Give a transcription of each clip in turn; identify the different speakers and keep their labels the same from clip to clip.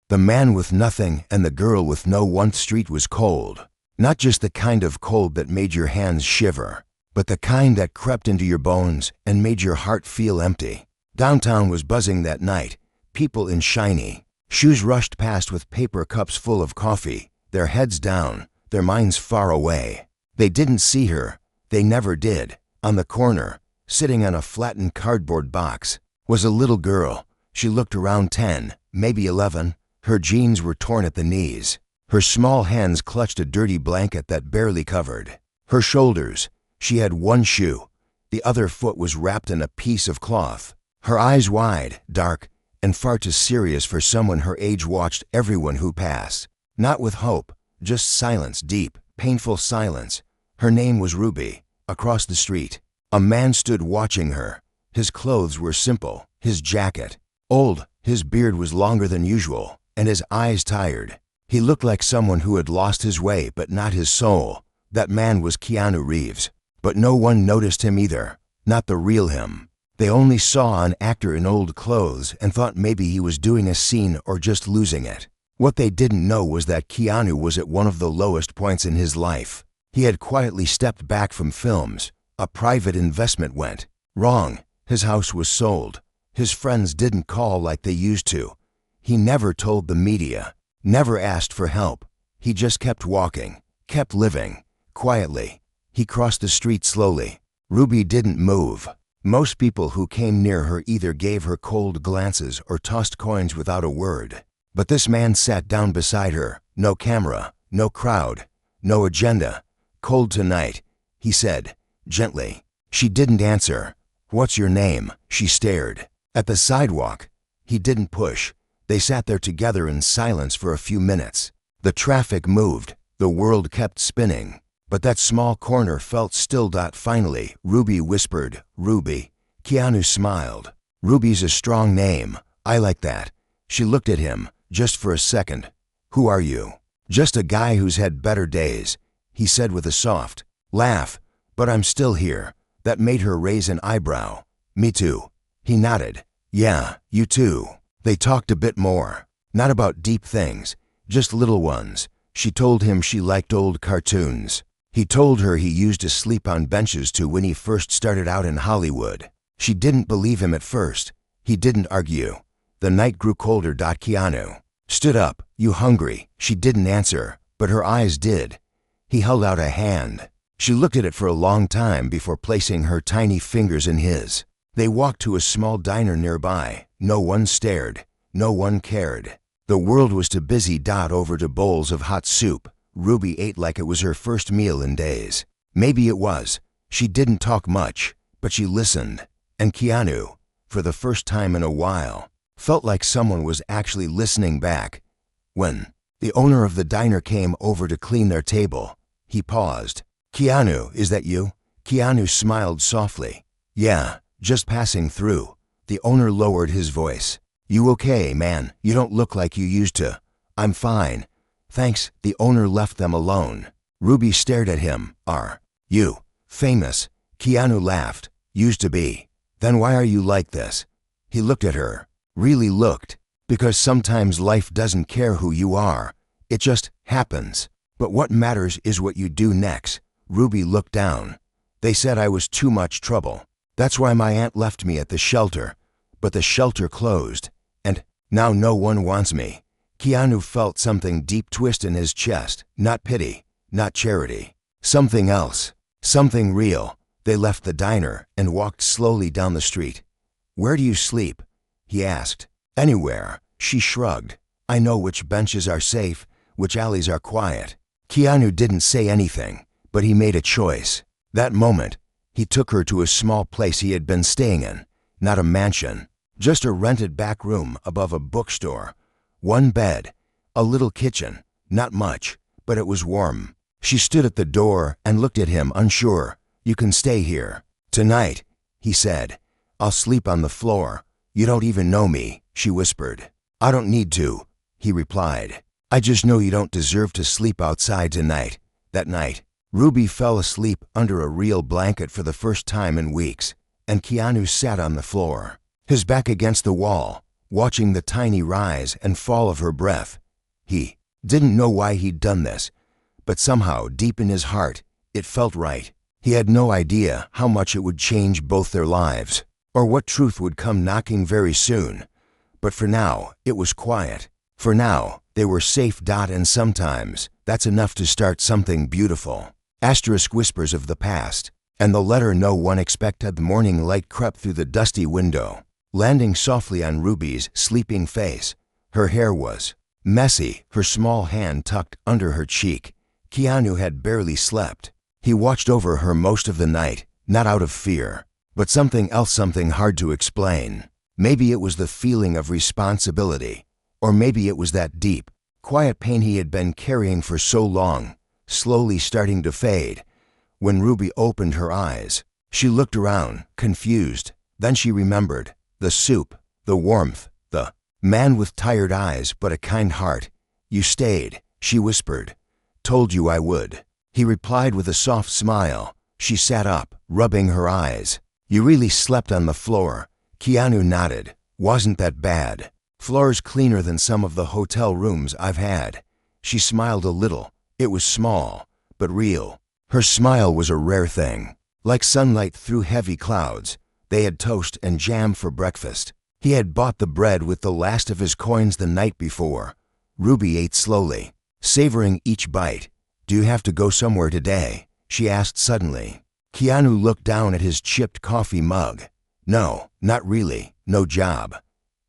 Speaker 1: The man with nothing and the girl with no one. Street was cold. Not just the kind of cold that made your hands shiver, but the kind that crept into your bones and made your heart feel empty. Downtown was buzzing that night. People in shiny shoes rushed past with paper cups full of coffee, their heads down, their minds far away. They didn't see her. They never did. On the corner, sitting on a flattened cardboard box, was a little girl. She looked around 10, maybe 11. Her jeans were torn at the knees. Her small hands clutched a dirty blanket that barely covered her shoulders. She had one shoe. The other foot was wrapped in a piece of cloth. Her eyes wide, dark, and far too serious for someone her age watched everyone who passed. Not with hope, just silence, deep, painful silence. Her name was Ruby. Across the street, a man stood watching her. His clothes were simple, his jacket old, his beard was longer than usual, and his eyes tired. He looked like someone who had lost his way but not his soul. That man was KeanuReeves, but no one noticed him either, not the real him. They only saw an actor in old clothes and thought maybe he was doing a scene or just losing it. What they didn't know was that Keanu was at one of the lowest points in his life. He had quietly stepped back from films. A private investment went wrong. His house was sold. His friends didn't call like they used to. He never told the media, never asked for help. He just kept walking, kept living, quietly. He crossed the street slowly. Ruby didn't move. Most people who came near her either gave her cold glances or tossed coins without a word. But this man sat down beside her. No camera, no crowd, no agenda. Cold tonight, he said, gently. She didn't answer. What's your name? She stared. At the sidewalk. He didn't push. They sat there together in silence for a few minutes. The traffic moved. The world kept spinning. But that small corner felt still. Finally, Ruby whispered, Ruby. Keanu smiled. Ruby's a strong name. I like that. She looked at him, just for a second. Who are you? Just a guy who's had better days, he said with a soft laugh. But I'm still here. That made her raise an eyebrow. Me too. He nodded. Yeah, you too. They talked a bit more. Not about deep things, just little ones. She told him she liked old cartoons. He told her he used to sleep on benches too when he first started out in Hollywood. She didn't believe him at first. He didn't argue. The night grew colder. Keanu stood up. You hungry? She didn't answer, but her eyes did. He held out a hand. She looked at it for a long time before placing her tiny fingers in his. They walked to a small diner nearby. No one stared. No one cared. The world was too busy. Over to bowls of hot soup. Ruby ate like it was her first meal in days. Maybe it was. She didn't talk much, but she listened. And Keanu, for the first time in a while, felt like someone was actually listening back. When the owner of the diner came over to clean their table, he paused. Keanu, is that you? Keanu smiled softly. Yeah, just passing through. The owner lowered his voice. You okay, man? You don't look like you used to. I'm fine. Thanks. The owner left them alone. Ruby stared at him. Are you famous? Keanu laughed. Used to be. Then why are you like this? He looked at her. Really looked. Because sometimes life doesn't care who you are. It just happens. But what matters is what you do next. Ruby looked down. They said I was too much trouble. That's why my aunt left me at the shelter. But the shelter closed. And now no one wants me. Keanu felt something deep twist in his chest. Not pity. Not charity. Something else. Something real. They left the diner and walked slowly down the street. Where do you sleep? He asked. Anywhere. She shrugged. I know which benches are safe, which alleys are quiet. Keanu didn't say anything, but he made a choice. That moment, he took her to a small place he had been staying in. Not a mansion, just a rented back room above a bookstore. One bed, a little kitchen, not much, but it was warm. She stood at the door and looked at him, unsure. You can stay here. Tonight, he said. I'll sleep on the floor. You don't even know me, she whispered. I don't need to, he replied. I just know you don't deserve to sleep outside tonight. That night, Ruby fell asleep under a real blanket for the first time in weeks, and Keanu sat on the floor, his back against the wall, watching the tiny rise and fall of her breath. He didn't know why he'd done this, but somehow, deep in his heart, it felt right. He had no idea how much it would change both their lives, or what truth would come knocking very soon. But for now, it was quiet. For now, they were safe. And sometimes, that's enough to start something beautiful. Asterisk whispers of the past, and the letter no one expected. The morning light crept through the dusty window, landing softly on Ruby's sleeping face. Her hair was messy, her small hand tucked under her cheek. Keanu had barely slept. He watched over her most of the night, not out of fear, but something else, something hard to explain. Maybe it was the feeling of responsibility, or maybe it was that deep, quiet pain he had been carrying for so long, slowly starting to fade. When Ruby opened her eyes, she looked around, confused. Then she remembered the soup, the warmth, the man with tired eyes but a kind heart. "You stayed," she whispered. "Told you I would," he replied with a soft smile. She sat up, rubbing her eyes. "You really slept on the floor?" Keanu nodded. "Wasn't that bad. Floor's cleaner than some of the hotel rooms I've had." She smiled a little. It was small, but real. Her smile was a rare thing, like sunlight through heavy clouds. They had toast and jam for breakfast. He had bought the bread with the last of his coins the night before. Ruby ate slowly, savoring each bite. "Do you have to go somewhere today?" she asked suddenly. Keanu looked down at his chipped coffee mug. "No, not really. No job."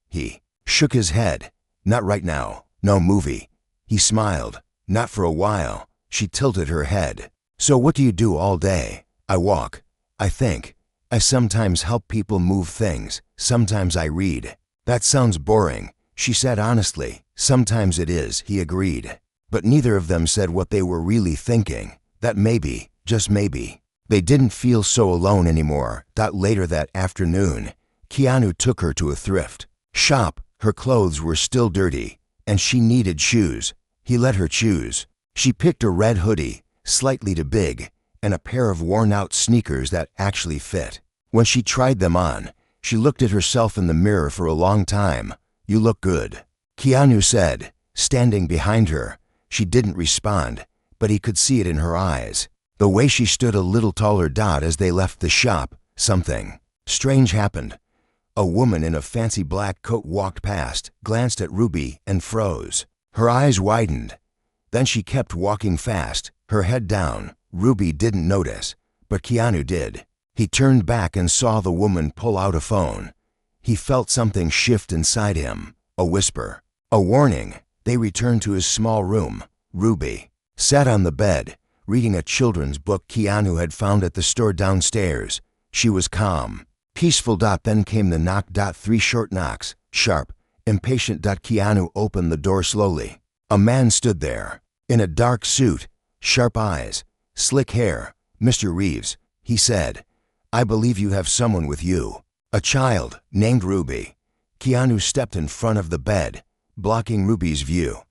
Speaker 1: He shook his head. "Not right now. No movie." He smiled. "Not for a while." She tilted her head. "So what do you do all day?" "I walk. I think. I sometimes help people move things. Sometimes I read." "That sounds boring," she said honestly. "Sometimes it is," he agreed. But neither of them said what they were really thinking. That maybe, just maybe, they didn't feel so alone anymore. Later that afternoon, Keanu took her to a thrift shop. Her clothes were still dirty, and she needed shoes. He let her choose. She picked a red hoodie, slightly too big, and a pair of worn-out sneakers that actually fit. When she tried them on, she looked at herself in the mirror for a long time. "You look good," Keanu said, standing behind her. She didn't respond, but he could see it in her eyes. The way she stood a little taller. As they left the shop, something strange happened. A woman in a fancy black coat walked past, glanced at Ruby, and froze. Her eyes widened. Then she kept walking fast, her head down. Ruby didn't notice, but Keanu did. He turned back and saw the woman pull out a phone. He felt something shift inside him, a whisper, a warning. They returned to his small room. Ruby sat on the bed, reading a children's book Keanu had found at the store downstairs. She was calm, peaceful. Then came the knock. 3 short knocks, sharp, impatient. Keanu opened the door slowly. A man stood there, in a dark suit, sharp eyes, slick hair. "Mr. Reeves," he said, "I believe you have someone with you. A child named Ruby." Keanu stepped in front of the bed, blocking Ruby's view.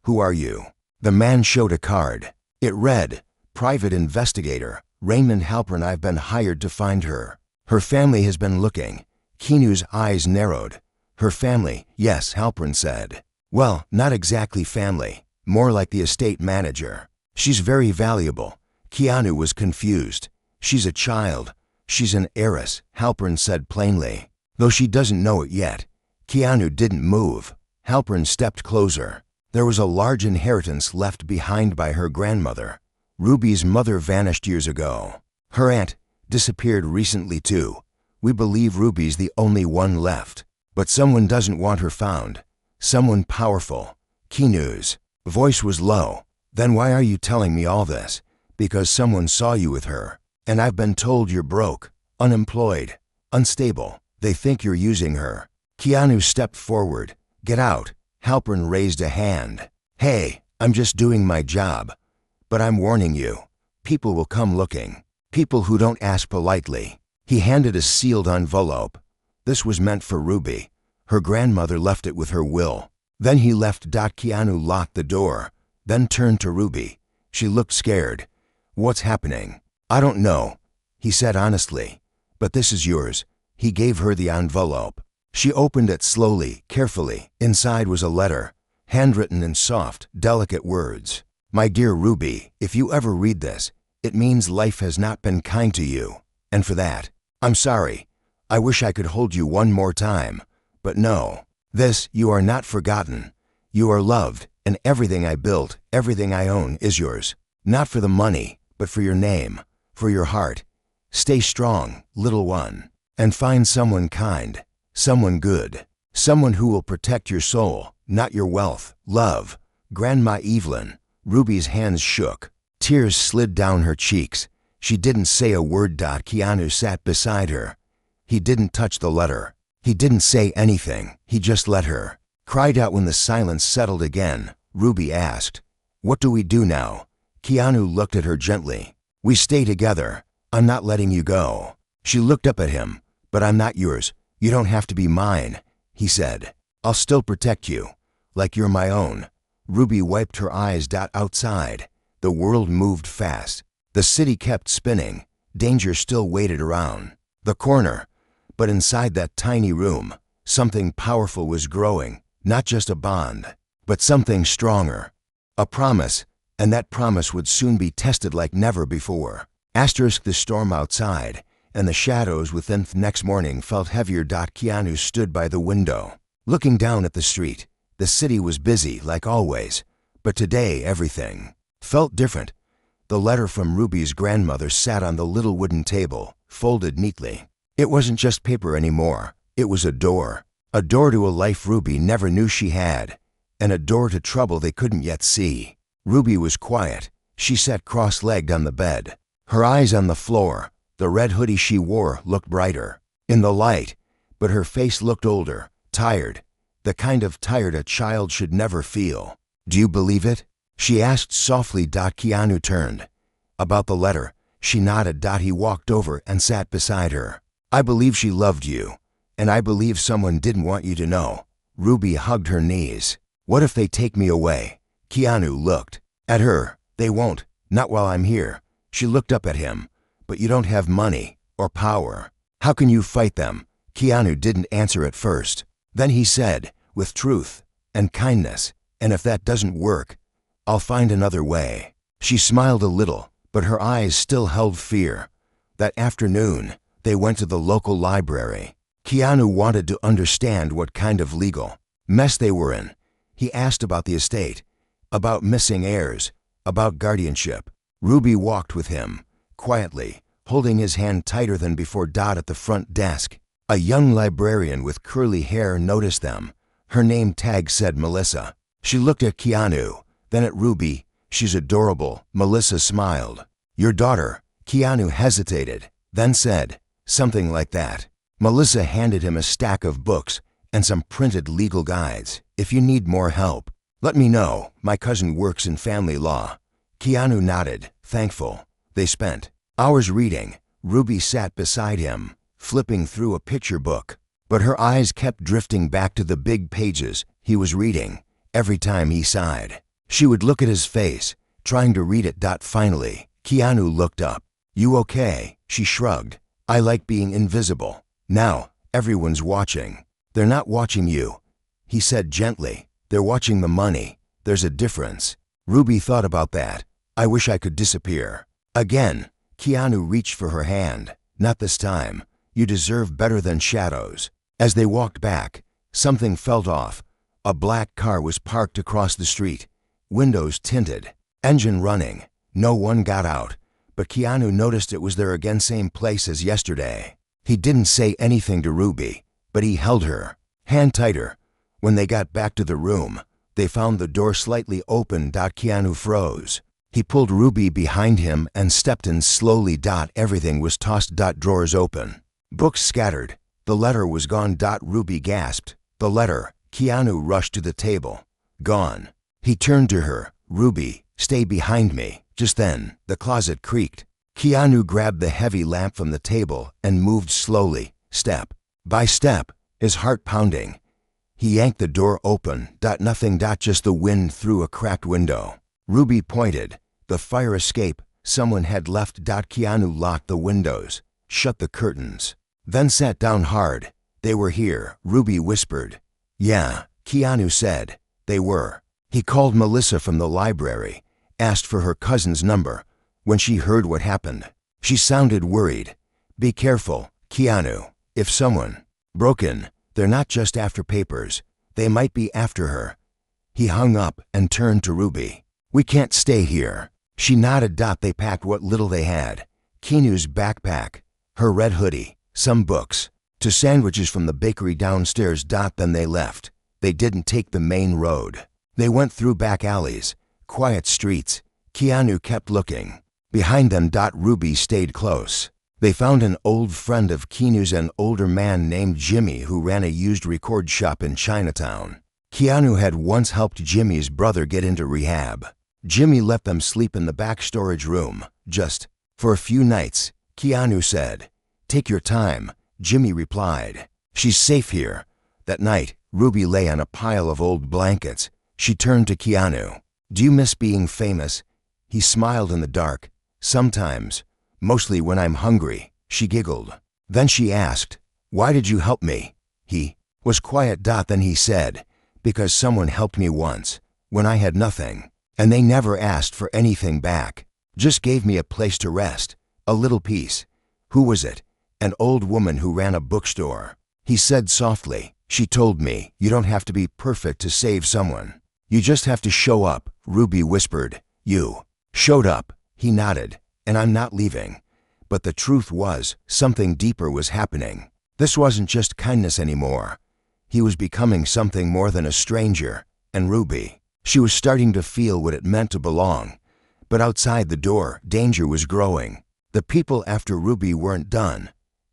Speaker 1: "Who are you?" The man showed a card. It read, "Private Investigator, Raymond Halpern. I've been hired to find her. Her family has been looking." Keanu's eyes narrowed. "Her family?" "Yes," Halpern said. "Well, not exactly family, more like the estate manager. She's very valuable." Keanu was confused. "She's a child. She's an heiress," Halpern said plainly, "though she doesn't know it yet." Keanu didn't move. Halpern stepped closer. There was a large inheritance left behind by her grandmother. Ruby's mother vanished years ago. Her aunt disappeared recently too. We believe Ruby's the only one left. But someone doesn't want her found. Someone powerful. Keanu's voice was low. "Then why are you telling me all this?" "Because someone saw you with her. And I've been told you're broke, unemployed, unstable. They think you're using her." Keanu stepped forward. "Get out." Halpern raised a hand. "Hey, I'm just doing my job. But I'm warning you. People will come looking. People who don't ask politely." He handed a sealed envelope. This was meant for Ruby. Her grandmother left it with her will. Then he left. Keanu locked the door, then turned to Ruby. She looked scared. "What's happening?" "I don't know," he said honestly. "But this is yours." He gave her the envelope. She opened it slowly, carefully. Inside was a letter, handwritten in soft, delicate words. My dear Ruby, if you ever read this, it means life has not been kind to you. And for that, I'm sorry. I wish I could hold you one more time. But no. You are not forgotten. You are loved, and everything I built, everything I own is yours. Not for the money, but for your name, for your heart. Stay strong, little one, and find someone kind, someone good, someone who will protect your soul, not your wealth. Love, Grandma Evelyn. Ruby's hands shook. Tears slid down her cheeks. She didn't say a word. Keanu sat beside her. He didn't touch the letter. He didn't say anything. He just let her. Cried out when the silence settled again. Ruby asked, "What do we do now?" Keanu looked at her gently. "We stay together. I'm not letting you go." She looked up at him. "But I'm not yours. You don't have to be mine," he said. "I'll still protect you, like you're my own." Ruby wiped her eyes. Outside, the world moved fast. The city kept spinning. Danger still waited around the corner. But inside that tiny room, something powerful was growing. Not just a bond, but something stronger. A promise, and that promise would soon be tested like never before. The storm outside, and the shadows within. Next morning felt heavier. Keanu stood by the window, looking down at the street. The city was busy, like always, but today everything felt different. The letter from Ruby's grandmother sat on the little wooden table, folded neatly. It wasn't just paper anymore. It was a door to a life Ruby never knew she had, and a door to trouble they couldn't yet see. Ruby was quiet. She sat cross-legged on the bed, her eyes on the floor. The red hoodie she wore looked brighter in the light, but her face looked older, tired, the kind of tired a child should never feel. "Do you believe it?" she asked softly. Keanu turned. "About the letter?" She nodded. He walked over and sat beside her. "I believe she loved you, and I believe someone didn't want you to know." Ruby hugged her knees. "What if they take me away?" Keanu looked at her. "They won't, not while I'm here." She looked up at him. "But you don't have money or power. How can you fight them?" Keanu didn't answer at first. Then he said, with truth and kindness, "And if that doesn't work, I'll find another way." She smiled a little, but her eyes still held fear. That afternoon, they went to the local library. Keanu wanted to understand what kind of legal mess they were in. He asked about the estate, about missing heirs, about guardianship. Ruby walked with him, quietly, holding his hand tighter than before. At the front desk, a young librarian with curly hair noticed them. Her name tag said Melissa. She looked at Keanu, then at Ruby. "She's adorable." Melissa smiled. "Your daughter?" Keanu hesitated, then said, "Something like that." Melissa handed him a stack of books and some printed legal guides. "If you need more help, let me know. My cousin works in family law." Keanu nodded, thankful. They spent hours reading. Ruby sat beside him, flipping through a picture book, but her eyes kept drifting back to the big pages he was reading. Every time he sighed, she would look at his face, trying to read it. Finally, Keanu looked up. "You okay?" She shrugged. "I like being invisible. Now, everyone's watching." "They're not watching you," he said gently. "They're watching the money. There's a difference." Ruby thought about that. "I wish I could disappear." Again, Keanu reached for her hand. "Not this time. You deserve better than shadows." As they walked back, something felt off. A black car was parked across the street, windows tinted, engine running. No one got out, but Keanu noticed it was there again, same place as yesterday. He didn't say anything to Ruby, but he held her hand tighter. When they got back to the room, they found the door slightly open. Keanu froze. He pulled Ruby behind him and stepped in slowly. Everything was tossed. Drawers open, books scattered. The letter was gone. Ruby gasped. "The letter." Keanu rushed to the table. "Gone." He turned to her. "Ruby, stay behind me." Just then, the closet creaked. Keanu grabbed the heavy lamp from the table and moved slowly, step by step, his heart pounding. He yanked the door open. Nothing. Just the wind through a cracked window. Ruby pointed. The fire escape. Someone had left. Keanu locked the windows, shut the curtains, then sat down hard. They were here, Ruby whispered. Yeah, Keanu said. They were. He called Melissa from the library, asked for her cousin's number. When she heard what happened, she sounded worried. Be careful, Keanu. If someone broke in, they're not just after papers. They might be after her. He hung up and turned to Ruby. We can't stay here. She nodded. They packed what little they had. Keanu's backpack, her red hoodie, some books, 2 sandwiches from the bakery downstairs. Then they left. They didn't take the main road. They went through back alleys, quiet streets. Keanu kept looking. Behind them, Ruby stayed close. They found an old friend of Keanu's, an older man named Jimmy who ran a used record shop in Chinatown. Keanu had once helped Jimmy's brother get into rehab. Jimmy let them sleep in the back storage room, just for a few nights. Keanu said, "Take your time," Jimmy replied. "She's safe here." That night, Ruby lay on a pile of old blankets. She turned to Keanu. "Do you miss being famous?" He smiled in the dark. "Sometimes. Mostly when I'm hungry," she giggled. Then she asked, "Why did you help me?" He was quiet. Then he said, "Because someone helped me once, when I had nothing, and they never asked for anything back. Just gave me a place to rest, a little peace." "Who was it?" "An old woman who ran a bookstore," he said softly. "She told me you don't have to be perfect to save someone. You just have to show up," Ruby whispered. "You showed up," he nodded. "And I'm not leaving." But the truth was, something deeper was happening. This wasn't just kindness anymore. He was becoming something more than a stranger. And Ruby, she was starting to feel what it meant to belong. But outside the door, danger was growing. The people after Ruby weren't done.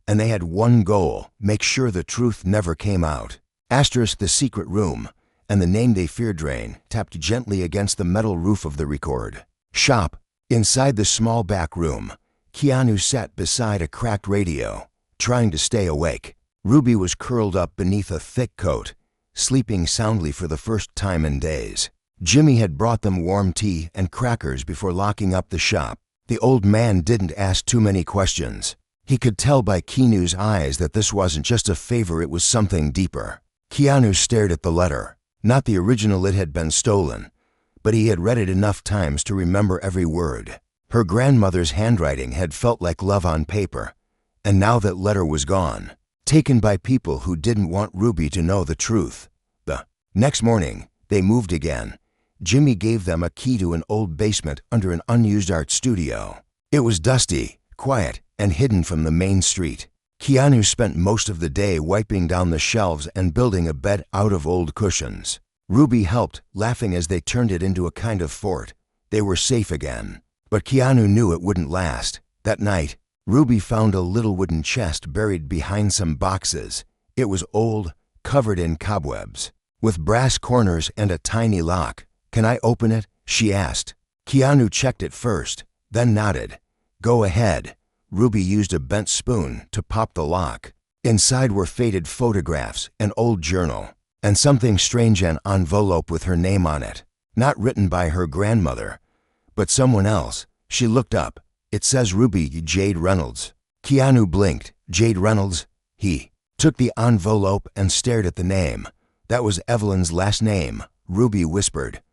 Speaker 1: And they had one goal: make sure the truth never came out. The secret room, and the name they feared tapped gently against the metal roof of the record shop. Inside the small back room, Keanu sat beside a cracked radio, trying to stay awake. Ruby was curled up beneath a thick coat, sleeping soundly for the first time in days. Jimmy had brought them warm tea and crackers before locking up the shop. The old man didn't ask too many questions. He could tell by Keanu's eyes that this wasn't just a favor, it was something deeper. Keanu stared at the letter. Not the original, it had been stolen, but he had read it enough times to remember every word. Her grandmother's handwriting had felt like love on paper, and now that letter was gone, taken by people who didn't want Ruby to know the truth. The next morning, they moved again. Jimmy gave them a key to an old basement under an unused art studio. It was dusty, quiet, and hidden from the main street. Keanu spent most of the day wiping down the shelves and building a bed out of old cushions. Ruby helped, laughing as they turned it into a kind of fort. They were safe again. But Keanu knew it wouldn't last. That night, Ruby found a little wooden chest buried behind some boxes. It was old, covered in cobwebs, with brass corners and a tiny lock. "Can I open it?" she asked. Keanu checked it first, then nodded. "Go ahead." Ruby used a bent spoon to pop the lock. Inside were faded photographs, an old journal, and something strange, an envelope with her name on it. Not written by her grandmother, but someone else. She looked up. "It says Ruby Jade Reynolds." Keanu blinked. "Jade Reynolds?" He took the envelope and stared at the name. "That was Evelyn's last name," Ruby whispered.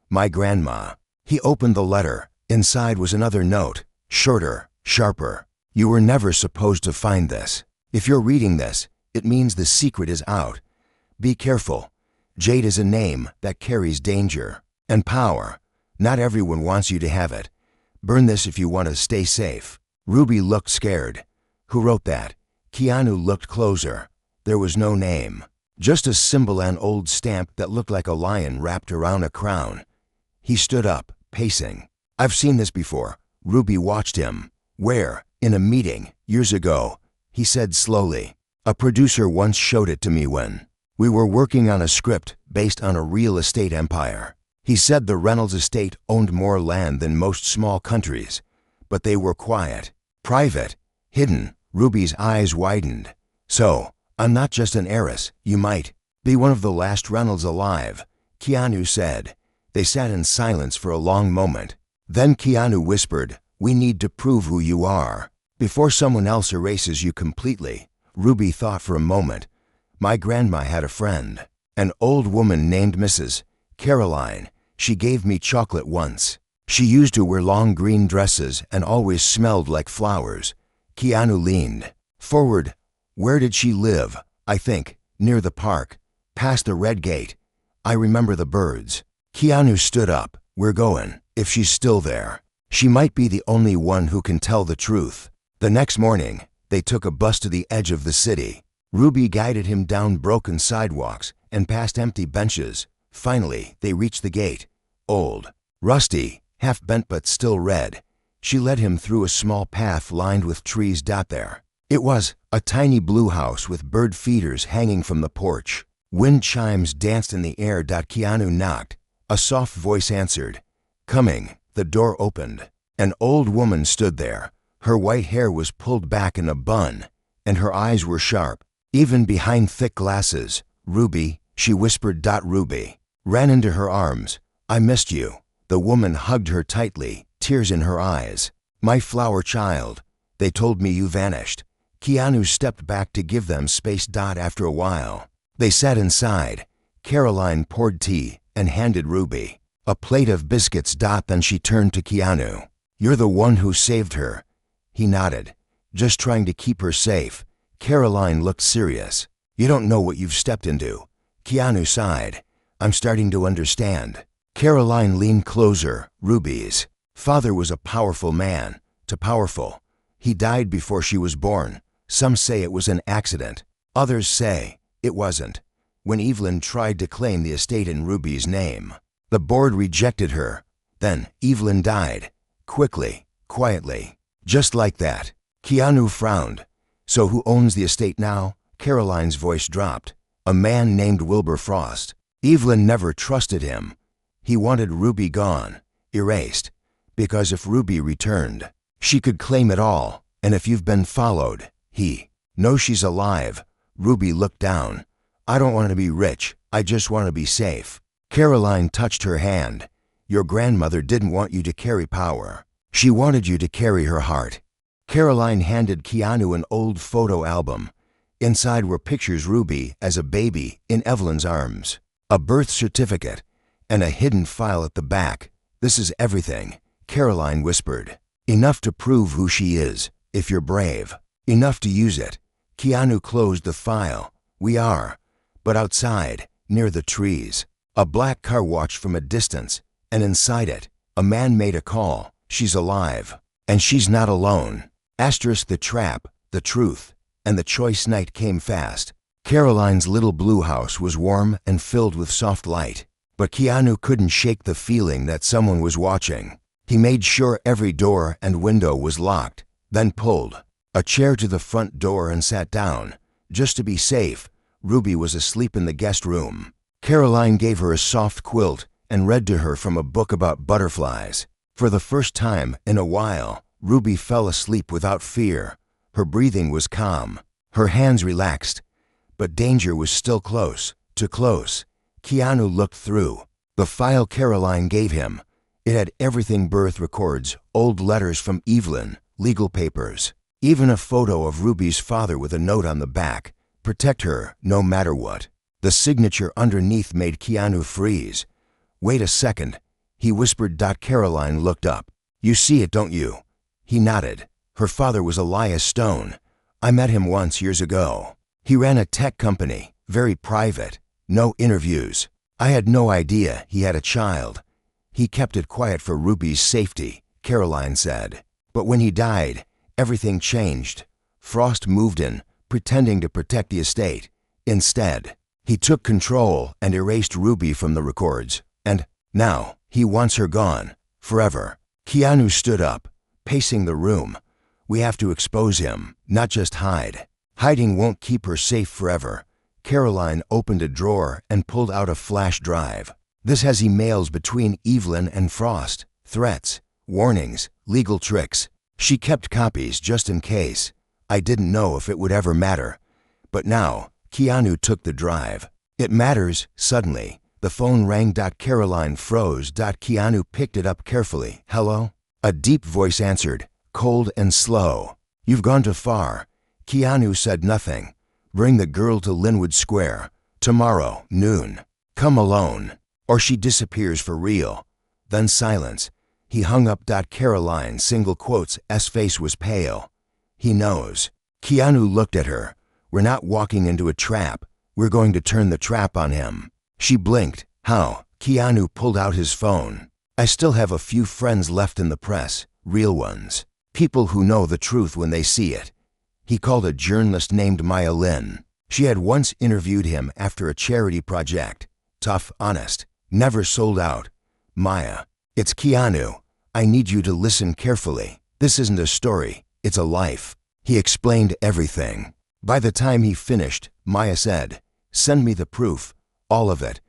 Speaker 1: "My grandma." He opened the letter. Inside was another note, shorter, sharper. "You were never supposed to find this. If you're reading this, it means the secret is out. Be careful. Jade is a name that carries danger and power. Not everyone wants you to have it. Burn this if you want to stay safe." Ruby looked scared. "Who wrote that?" Keanu looked closer. There was no name, just a symbol, an old stamp that looked like a lion wrapped around a crown. He stood up, pacing. "I've seen this before." Ruby watched him. "Where?" "In a meeting, years ago," he said slowly. "A producer once showed it to me when we were working on a script based on a real estate empire. He said the Reynolds estate owned more land than most small countries, but they were quiet, private, hidden." Ruby's eyes widened. "So, I'm not just an heiress. You might be one of the last Reynolds alive," Keanu said. They sat in silence for a long moment. Then Keanu whispered, "We need to prove who you are before someone else erases you completely." Ruby thought for a moment. My grandma had a friend, an old woman named Mrs. Caroline. She gave me chocolate once. She used to wear long green dresses and always smelled like flowers. Keanu leaned forward. Where did she live? I think, near the park, past the red gate. I remember the birds. Keanu stood up. We're going. If she's still there, she might be the only one who can tell the truth. The next morning, they took a bus to the edge of the city. Ruby guided him down broken sidewalks and past empty benches. Finally, they reached the gate. Old, rusty, half-bent but still red. She led him through a small path lined with trees. There. It was a tiny blue house with bird feeders hanging from the porch. Wind chimes danced in the air. Keanu knocked. A soft voice answered. Coming. The door opened. An old woman stood there. Her white hair was pulled back in a bun, and her eyes were sharp, even behind thick glasses. Ruby, she whispered. Ruby ran into her arms. I missed you. The woman hugged her tightly, tears in her eyes. My flower child. They told me you vanished. Keanu stepped back to give them space. After a while, they sat inside. Caroline poured tea and handed Ruby a plate of biscuits. Then she turned to Keanu. You're the one who saved her. He nodded. Just trying to keep her safe. Caroline looked serious. You don't know what you've stepped into. Keanu sighed. I'm starting to understand. Caroline leaned closer. Ruby's father was a powerful man. Too powerful. He died before she was born. Some say it was an accident. Others say it wasn't. When Evelyn tried to claim the estate in Ruby's name, the board rejected her. Then Evelyn died. Quickly, quietly. Just like that. Keanu frowned. So who owns the estate now? Caroline's voice dropped. A man named Wilbur Frost. Evelyn never trusted him. He wanted Ruby gone, erased, because if Ruby returned, she could claim it all, and if you've been followed, he knows she's alive. Ruby looked down. I don't want to be rich, I just want to be safe. Caroline touched her hand. Your grandmother didn't want you to carry power. She wanted you to carry her heart. Caroline handed Keanu an old photo album. Inside were pictures Ruby as a baby in Evelyn's arms, a birth certificate, and a hidden file at the back. This is everything, Caroline whispered. Enough to prove who she is, if you're brave. Enough to use it. Keanu closed the file. We are. But outside, near the trees, a black car watched from a distance, and inside it, a man made a call. She's alive. And she's not alone. Asterisk the trap, the truth, and the choice. Night came fast. Caroline's little blue house was warm and filled with soft light. But Keanu couldn't shake the feeling that someone was watching. He made sure every door and window was locked, then pulled a chair to the front door and sat down. Just to be safe, Ruby was asleep in the guest room. Caroline gave her a soft quilt and read to her from a book about butterflies. For the first time in a while, Ruby fell asleep without fear. Her breathing was calm, her hands relaxed, but danger was still close, too close. Keanu looked through the file Caroline gave him. It had everything: birth records, old letters from Evelyn, legal papers, even a photo of Ruby's father with a note on the back. Protect her, no matter what. The signature underneath made Keanu freeze. Wait a second, he whispered. Caroline looked up. You see it, don't you? He nodded. Her father was Elias Stone. I met him once years ago. He ran a tech company, very private, no interviews. I had no idea he had a child. He kept it quiet for Ruby's safety, Caroline said. But when he died, everything changed. Frost moved in, pretending to protect the estate. Instead, he took control and erased Ruby from the records. And now, he wants her gone, forever. Keanu stood up, pacing the room. We have to expose him, not just hide. Hiding won't keep her safe forever. Caroline opened a drawer and pulled out a flash drive. This has emails between Evelyn and Frost, threats, warnings, legal tricks. She kept copies just in case. I didn't know if it would ever matter. But now, Keanu took the drive. It matters. Suddenly, the phone rang. Caroline froze. Keanu picked it up carefully. Hello? A deep voice answered, cold and slow. You've gone too far. Keanu said nothing. Bring the girl to Linwood Square. Tomorrow, noon. Come alone. Or she disappears for real. Then silence. He hung up. Caroline, single quotes, S face was pale. He knows. Keanu looked at her. We're not walking into a trap. We're going to turn the trap on him. She blinked. How? Keanu pulled out his phone. I still have a few friends left in the press, real ones. People who know the truth when they see it. He called a journalist named Maya Lin. She had once interviewed him after a charity project. Tough, honest, never sold out. Maya, it's Keanu. I need you to listen carefully. This isn't a story, it's a life. He explained everything. By the time he finished, Maya said, send me the proof, all of it.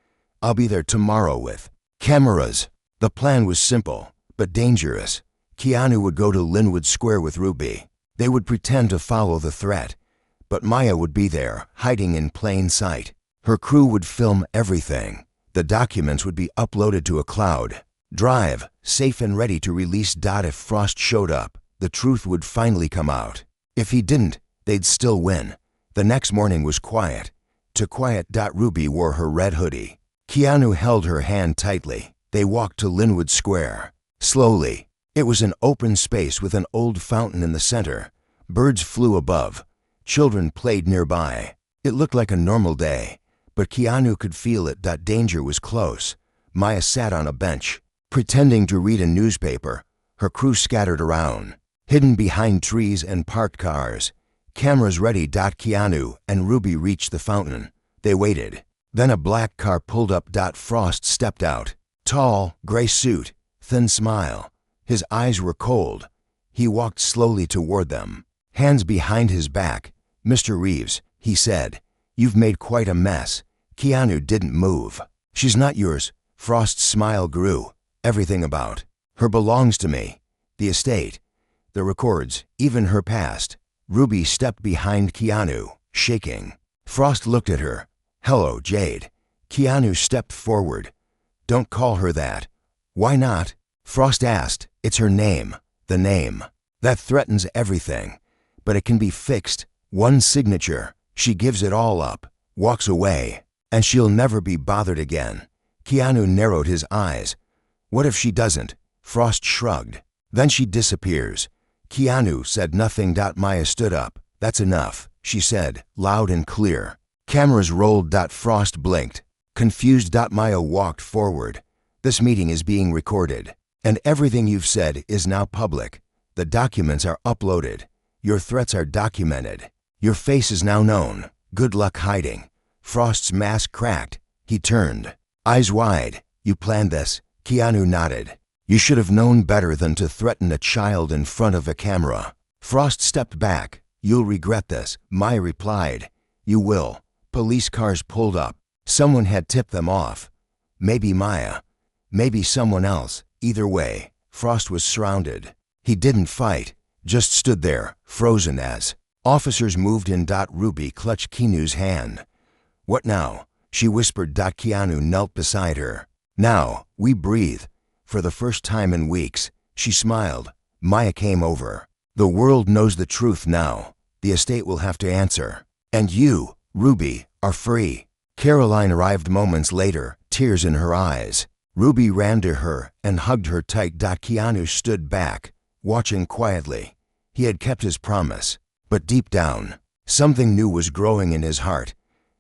Speaker 1: I'll be there tomorrow with cameras. The plan was simple, but dangerous. Keanu would go to Linwood Square with Ruby. They would pretend to follow the threat, but Maya would be there, hiding in plain sight. Her crew would film everything. The documents would be uploaded to a cloud drive, safe and ready to release. If Frost showed up, the truth would finally come out. If he didn't, they'd still win. The next morning was quiet. Too quiet. Ruby wore her red hoodie. Keanu held her hand tightly. They walked to Linwood Square. Slowly. It was an open space with an old fountain in the center. Birds flew above. Children played nearby. It looked like a normal day, but Keanu could feel it. Danger was close. Maya sat on a bench, pretending to read a newspaper. Her crew scattered around, hidden behind trees and parked cars. Cameras ready. Keanu and Ruby reached the fountain. They waited. Then a black car pulled up. Frost stepped out. Tall, gray suit, thin smile. His eyes were cold. He walked slowly toward them, hands behind his back. Mr. Reeves, he said, you've made quite a mess. Keanu didn't move. She's not yours. Frost's smile grew. Everything about her belongs to me. The estate, the records, even her past. Ruby stepped behind Keanu, shaking. Frost looked at her. Hello, Jade. Keanu stepped forward. Don't call her that. Why not? Frost asked. It's her name. The name. That threatens everything. But it can be fixed. One signature. She gives it all up, walks away, and she'll never be bothered again. Keanu narrowed his eyes. What if she doesn't? Frost shrugged. Then she disappears. Keanu said nothing. Maya stood up. That's enough, she said, loud and clear. Cameras rolled. Frost blinked. Confused. Maya walked forward. This meeting is being recorded, and everything you've said is now public. The documents are uploaded. Your threats are documented. Your face is now known. Good luck hiding. Frost's mask cracked. He turned, eyes wide. You planned this? Keanu nodded. You should have known better than to threaten a child in front of a camera. Frost stepped back. You'll regret this, Maya replied. You will. Police cars pulled up. Someone had tipped them off. Maybe Maya. Maybe someone else. Either way, Frost was surrounded. He didn't fight, just stood there, frozen as officers moved in. Ruby clutched Keanu's hand. What now? She whispered. Keanu knelt beside her. Now, we breathe. For the first time in weeks, she smiled. Maya came over. The world knows the truth now. The estate will have to answer. And you, Ruby, are free. Caroline arrived moments later, tears in her eyes. Ruby ran to her and hugged her tight. Keanu stood back, watching quietly. He had kept his promise, but deep down, something new was growing in his heart.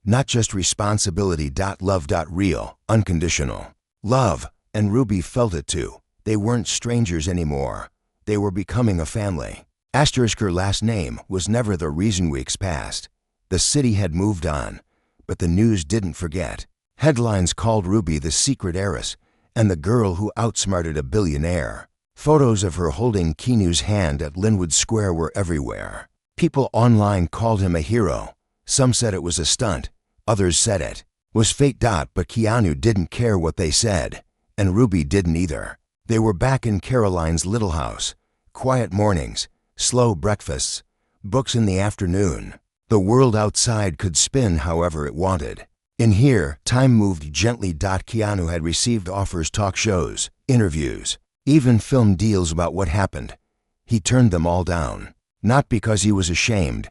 Speaker 1: Not just responsibility. Love. Real, unconditional love, and Ruby felt it too. They weren't strangers anymore. They were becoming a family. Her last name was never the reason weeks passed. The city had moved on, but the news didn't forget. Headlines called Ruby the secret heiress and the girl who outsmarted a billionaire. Photos of her holding Keanu's hand at Linwood Square were everywhere. People online called him a hero. Some said it was a stunt. Others said it was fake. But Keanu didn't care what they said, and Ruby didn't either. They were back in Caroline's little house. Quiet mornings, slow breakfasts, books in the afternoon. The world outside could spin however it wanted. In here, time moved gently. Keanu had received offers, talk shows, interviews, even film deals about what happened. He turned them all down, not because he was ashamed,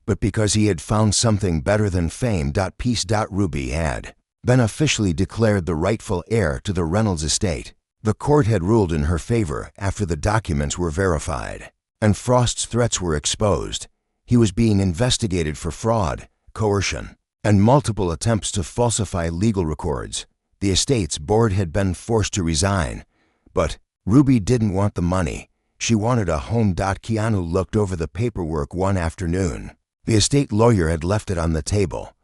Speaker 1: but because he had found something better than fame. Peace. Ruby had been officially declared the rightful heir to the Reynolds estate. The court had ruled in her favor after the documents were verified, and Frost's threats were exposed. He was being investigated for fraud, coercion, and multiple attempts to falsify legal records. The estate's board had been forced to resign, but Ruby didn't want the money. She wanted a home. Keanu looked over the paperwork one afternoon. The estate lawyer had left it on the table.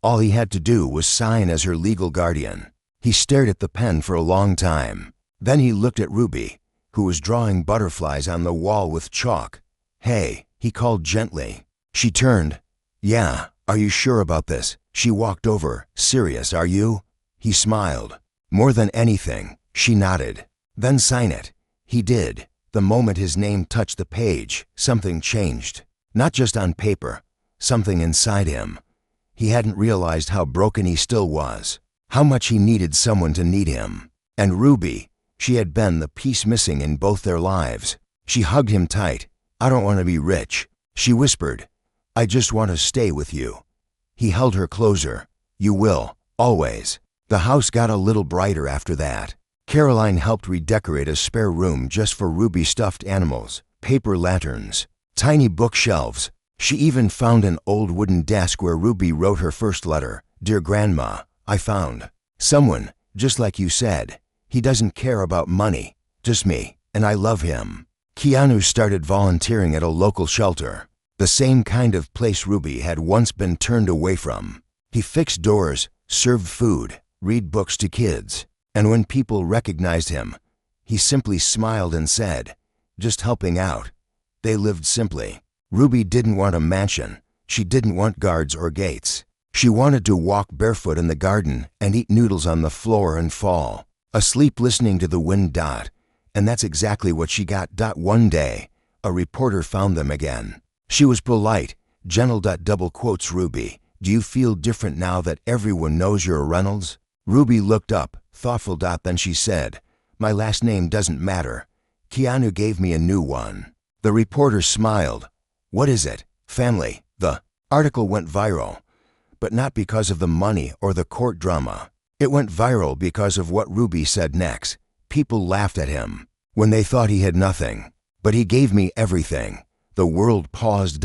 Speaker 1: All he had to do was sign as her legal guardian. He stared at the pen for a long time. Then he looked at Ruby, who was drawing butterflies on the wall with chalk. "Hey," he called gently. She turned. "Yeah, are you sure about this?" She walked over. "Serious, are you?" He smiled. "More than anything." She nodded. "Then sign it." He did. The moment his name touched the page, something changed. Not just on paper, something inside him. He hadn't realized how broken he still was, how much he needed someone to need him. And Ruby, she had been the piece missing in both their lives. She hugged him tight. "I don't want to be rich," she whispered. "I just want to stay with you." He held her closer. "You will, always." The house got a little brighter after that. Caroline helped redecorate a spare room just for Ruby's stuffed animals, paper lanterns, tiny bookshelves. She even found an old wooden desk where Ruby wrote her first letter. "Dear Grandma, I found someone, just like you said. He doesn't care about money, just me, and I love him." Keanu started volunteering at a local shelter, the same kind of place Ruby had once been turned away from. He fixed doors, served food, read books to kids, and when people recognized him, he simply smiled and said, "Just helping out." They lived simply. Ruby didn't want a mansion. She didn't want guards or gates. She wanted to walk barefoot in the garden and eat noodles on the floor and fall asleep listening to the wind. And that's exactly what she got. One day, a reporter found them again. She was polite, gentle. Double quotes Ruby. "Do you feel different now that everyone knows you're a Reynolds?" Ruby looked up, thoughtful. Then she said, "My last name doesn't matter. Keanu gave me a new one." The reporter smiled. "What is it?" "Family." The article went viral, but not because of the money or the court drama. It went viral because of what Ruby said next. People laughed at him when they thought he had nothing. "But he gave me everything." The world paused.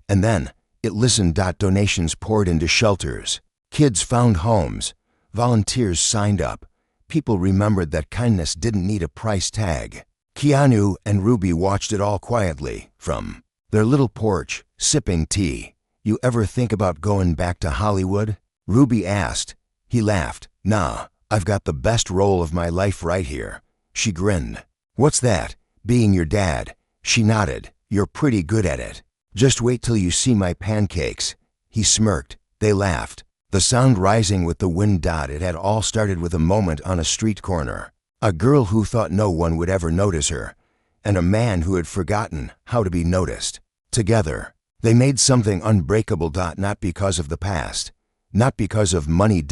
Speaker 1: And then it listened. Donations poured into shelters. Kids found homes. Volunteers signed up. People remembered that kindness didn't need a price tag. Keanu and Ruby watched it all quietly from their little porch, sipping tea. "You ever think about going back to Hollywood?" Ruby asked. He laughed. "Nah, I've got the best role of my life right here." She grinned. "What's that?" "Being your dad." She nodded. "You're pretty good at it. Just wait till you see my pancakes." He smirked. They laughed, the sound rising with the wind. It had all started with a moment on a street corner. A girl who thought no one would ever notice her, and a man who had forgotten how to be noticed. Together, they made something unbreakable. Not because of the past, not because of money.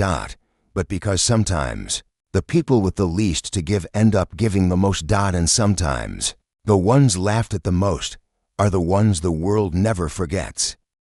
Speaker 1: But because sometimes the people with the least to give end up giving the most. And sometimes the ones laughed at the most are the ones the world never forgets.